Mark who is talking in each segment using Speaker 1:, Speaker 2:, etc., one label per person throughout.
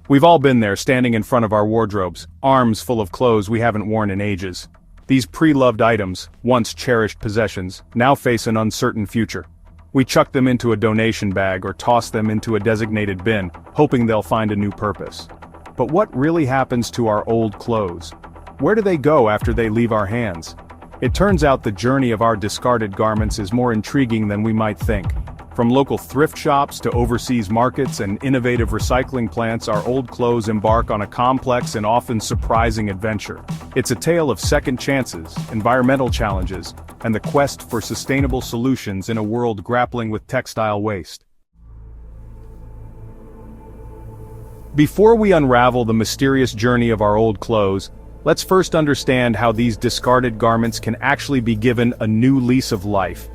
Speaker 1: We've all been there, standing in front of our wardrobes, arms full of clothes we haven't worn in ages. These pre-loved items, once cherished possessions, now face an uncertain future. We chuck them into a donation bag or toss them into a designated bin, hoping they'll find a new purpose. But what really happens to our old clothes? Where do they go after they leave our hands? It turns out the journey of our discarded garments is more intriguing than we might think. From local thrift shops to overseas markets and innovative recycling plants, our old clothes embark on a complex and often surprising adventure. It's a tale of second chances, environmental challenges, and the quest for sustainable solutions in a world grappling with textile waste. Before we unravel the mysterious journey of our old clothes, let's first understand how these discarded garments can actually be given a new lease of life.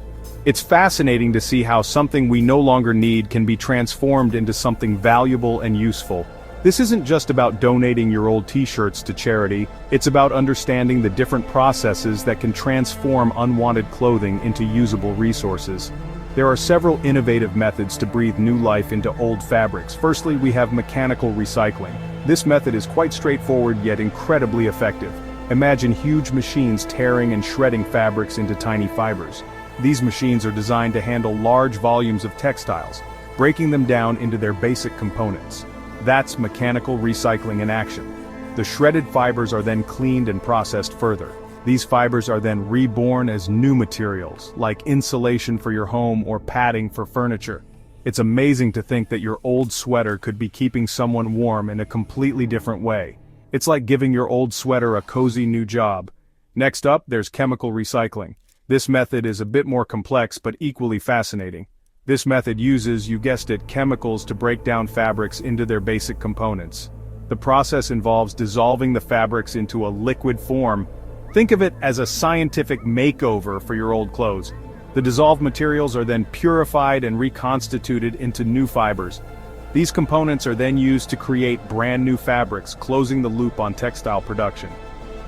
Speaker 1: It's fascinating to see how something we no longer need can be transformed into something valuable and useful. This isn't just about donating your old t-shirts to charity, it's about understanding the different processes that can transform unwanted clothing into usable resources. There are several innovative methods to breathe new life into old fabrics. Firstly, we have mechanical recycling. This method is quite straightforward yet incredibly effective. Imagine huge machines tearing and shredding fabrics into tiny fibers. These machines are designed to handle large volumes of textiles, breaking them down into their basic components. That's mechanical recycling in action. The shredded fibers are then cleaned and processed further. These fibers are then reborn as new materials, like insulation for your home or padding for furniture. It's amazing to think that your old sweater could be keeping someone warm in a completely different way. It's like giving your old sweater a cozy new job. Next up, there's chemical recycling. This method is a bit more complex but equally fascinating. This method uses, you guessed it, chemicals to break down fabrics into their basic components. The process involves dissolving the fabrics into a liquid form. Think of it as a scientific makeover for your old clothes. The dissolved materials are then purified and reconstituted into new fibers. These components are then used to create brand new fabrics, closing the loop on textile production.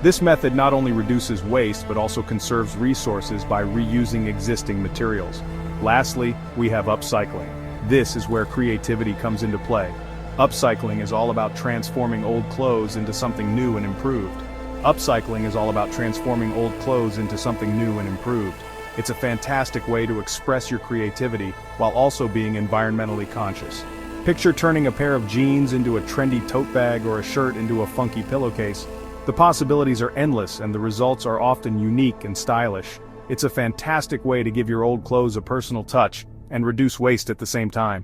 Speaker 1: This method not only reduces waste but also conserves resources by reusing existing materials. Lastly, we have upcycling. This is where creativity comes into play. Upcycling is all about transforming old clothes into something new and improved. Upcycling is all about transforming old clothes into something new and improved. It's a fantastic way to express your creativity while also being environmentally conscious. Picture turning a pair of jeans into a trendy tote bag or a shirt into a funky pillowcase. The possibilities are endless and the results are often unique and stylish. It's a fantastic way to give your old clothes a personal touch and reduce waste at the same time.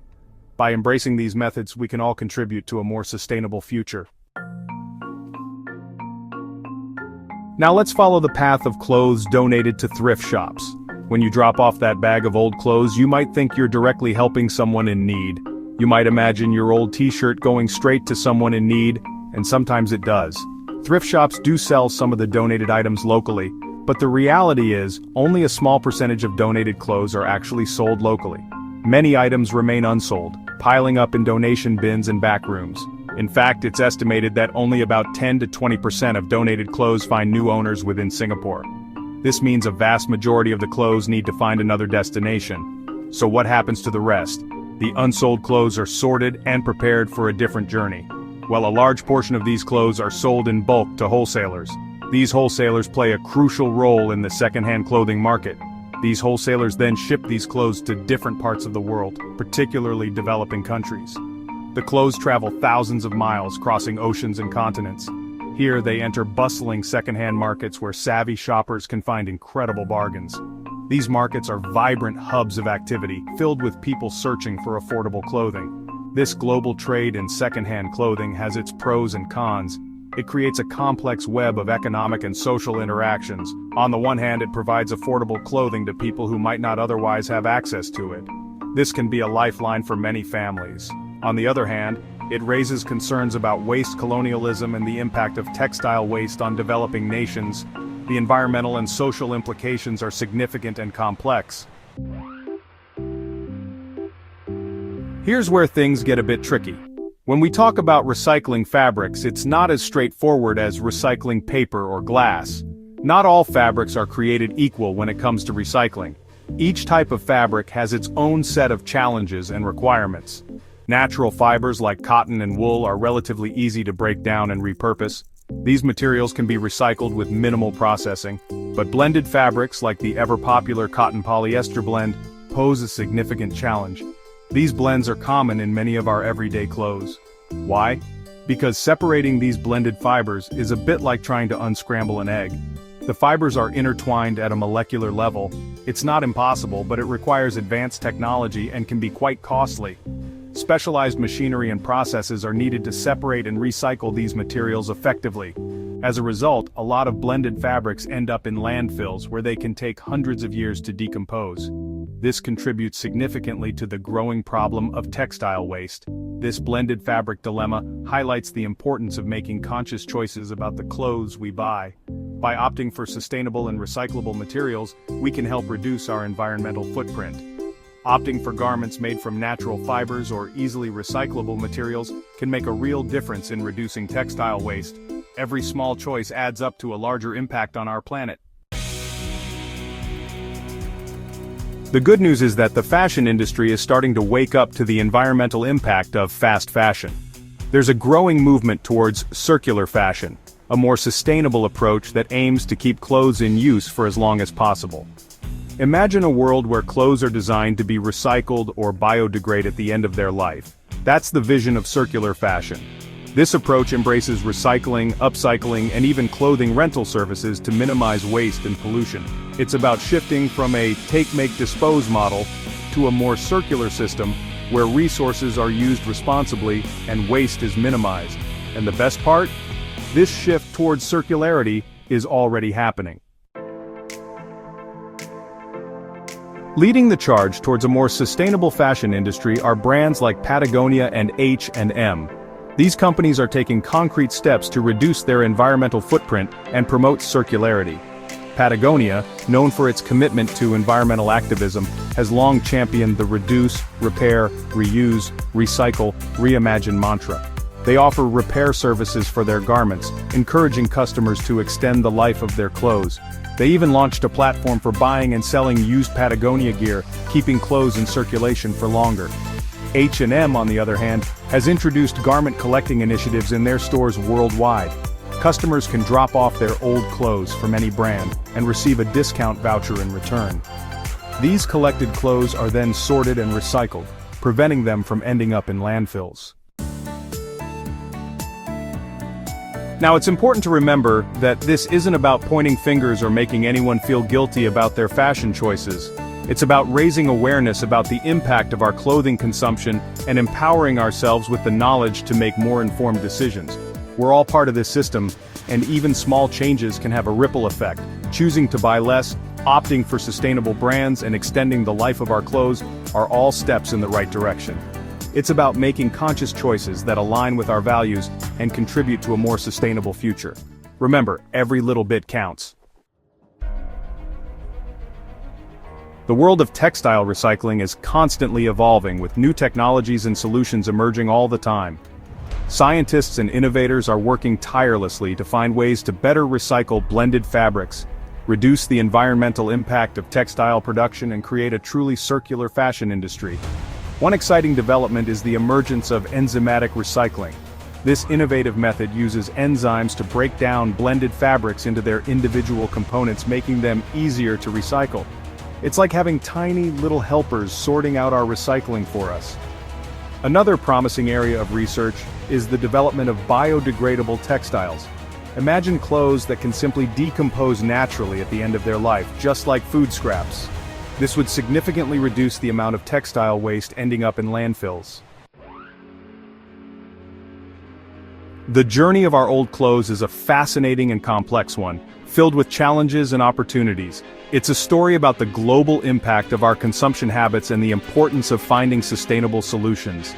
Speaker 1: By embracing these methods, we can all contribute to a more sustainable future. Now let's follow the path of clothes donated to thrift shops. When you drop off that bag of old clothes, you might think you're directly helping someone in need. You might imagine your old t-shirt going straight to someone in need, and sometimes it does. Thrift shops do sell some of the donated items locally, but the reality is, only a small percentage of donated clothes are actually sold locally. Many items remain unsold, piling up in donation bins and back rooms. In fact, it's estimated that only about 10 to 20% of donated clothes find new owners within Singapore. This means a vast majority of the clothes need to find another destination. So what happens to the rest? The unsold clothes are sorted and prepared for a different journey. While a large portion of these clothes are sold in bulk to wholesalers. These wholesalers play a crucial role in the second-hand clothing market. These wholesalers then ship these clothes to different parts of the world, particularly developing countries. The clothes travel thousands of miles, crossing oceans and continents. Here they enter bustling second-hand markets where savvy shoppers can find incredible bargains. These markets are vibrant hubs of activity, filled with people searching for affordable clothing. This global trade in second-hand clothing has its pros and cons. It creates a complex web of economic and social interactions. On the one hand, it provides affordable clothing to people who might not otherwise have access to it. This can be a lifeline for many families. On the other hand, it raises concerns about waste colonialism and the impact of textile waste on developing nations. The environmental and social implications are significant and complex. Here's where things get a bit tricky. When we talk about recycling fabrics, it's not as straightforward as recycling paper or glass. Not all fabrics are created equal when it comes to recycling. Each type of fabric has its own set of challenges and requirements. Natural fibers like cotton and wool are relatively easy to break down and repurpose. These materials can be recycled with minimal processing, but blended fabrics like the ever-popular cotton polyester blend pose a significant challenge. These blends are common in many of our everyday clothes. Why? Because separating these blended fibers is a bit like trying to unscramble an egg. The fibers are intertwined at a molecular level. It's not impossible, but it requires advanced technology and can be quite costly. Specialized machinery and processes are needed to separate and recycle these materials effectively. As a result, a lot of blended fabrics end up in landfills where they can take hundreds of years to decompose. This contributes significantly to the growing problem of textile waste. This blended fabric dilemma highlights the importance of making conscious choices about the clothes we buy. By opting for sustainable and recyclable materials, we can help reduce our environmental footprint. Opting for garments made from natural fibers or easily recyclable materials can make a real difference in reducing textile waste. Every small choice adds up to a larger impact on our planet. The good news is that the fashion industry is starting to wake up to the environmental impact of fast fashion. There's a growing movement towards circular fashion, a more sustainable approach that aims to keep clothes in use for as long as possible. Imagine a world where clothes are designed to be recycled or biodegrade at the end of their life. That's the vision of circular fashion. This approach embraces recycling, upcycling, and even clothing rental services to minimize waste and pollution. It's about shifting from a take, make, dispose model to a more circular system where resources are used responsibly and waste is minimized. And the best part? This shift towards circularity is already happening. Leading the charge towards a more sustainable fashion industry are brands like Patagonia and H&M. These companies are taking concrete steps to reduce their environmental footprint and promote circularity. Patagonia, known for its commitment to environmental activism, has long championed the reduce, repair, reuse, recycle, reimagine mantra. They offer repair services for their garments, encouraging customers to extend the life of their clothes. They even launched a platform for buying and selling used Patagonia gear, keeping clothes in circulation for longer. H&M, on the other hand, has introduced garment collecting initiatives in their stores worldwide. Customers can drop off their old clothes from any brand and receive a discount voucher in return. These collected clothes are then sorted and recycled, preventing them from ending up in landfills. Now, it's important to remember that this isn't about pointing fingers or making anyone feel guilty about their fashion choices. It's about raising awareness about the impact of our clothing consumption and empowering ourselves with the knowledge to make more informed decisions. We're all part of this system, and even small changes can have a ripple effect. Choosing to buy less, opting for sustainable brands, and extending the life of our clothes are all steps in the right direction. It's about making conscious choices that align with our values and contribute to a more sustainable future. Remember, every little bit counts. The world of textile recycling is constantly evolving, with new technologies and solutions emerging all the time. Scientists and innovators are working tirelessly to find ways to better recycle blended fabrics, reduce the environmental impact of textile production, and create a truly circular fashion industry. One exciting development is the emergence of enzymatic recycling. This innovative method uses enzymes to break down blended fabrics into their individual components, making them easier to recycle. It's like having tiny little helpers sorting out our recycling for us. Another promising area of research is the development of biodegradable textiles. Imagine clothes that can simply decompose naturally at the end of their life, just like food scraps. This would significantly reduce the amount of textile waste ending up in landfills. The journey of our old clothes is a fascinating and complex one, filled with challenges and opportunities. It's a story about the global impact of our consumption habits and the importance of finding sustainable solutions.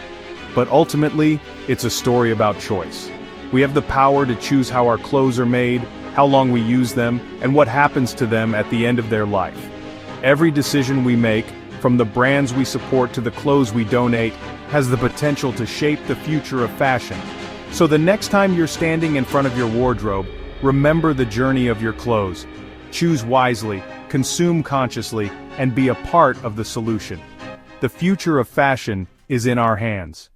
Speaker 1: But ultimately, it's a story about choice. We have the power to choose how our clothes are made, how long we use them, and what happens to them at the end of their life. Every decision we make, from the brands we support to the clothes we donate, has the potential to shape the future of fashion. So the next time you're standing in front of your wardrobe, remember the journey of your clothes. Choose wisely, consume consciously, and be a part of the solution. The future of fashion is in our hands.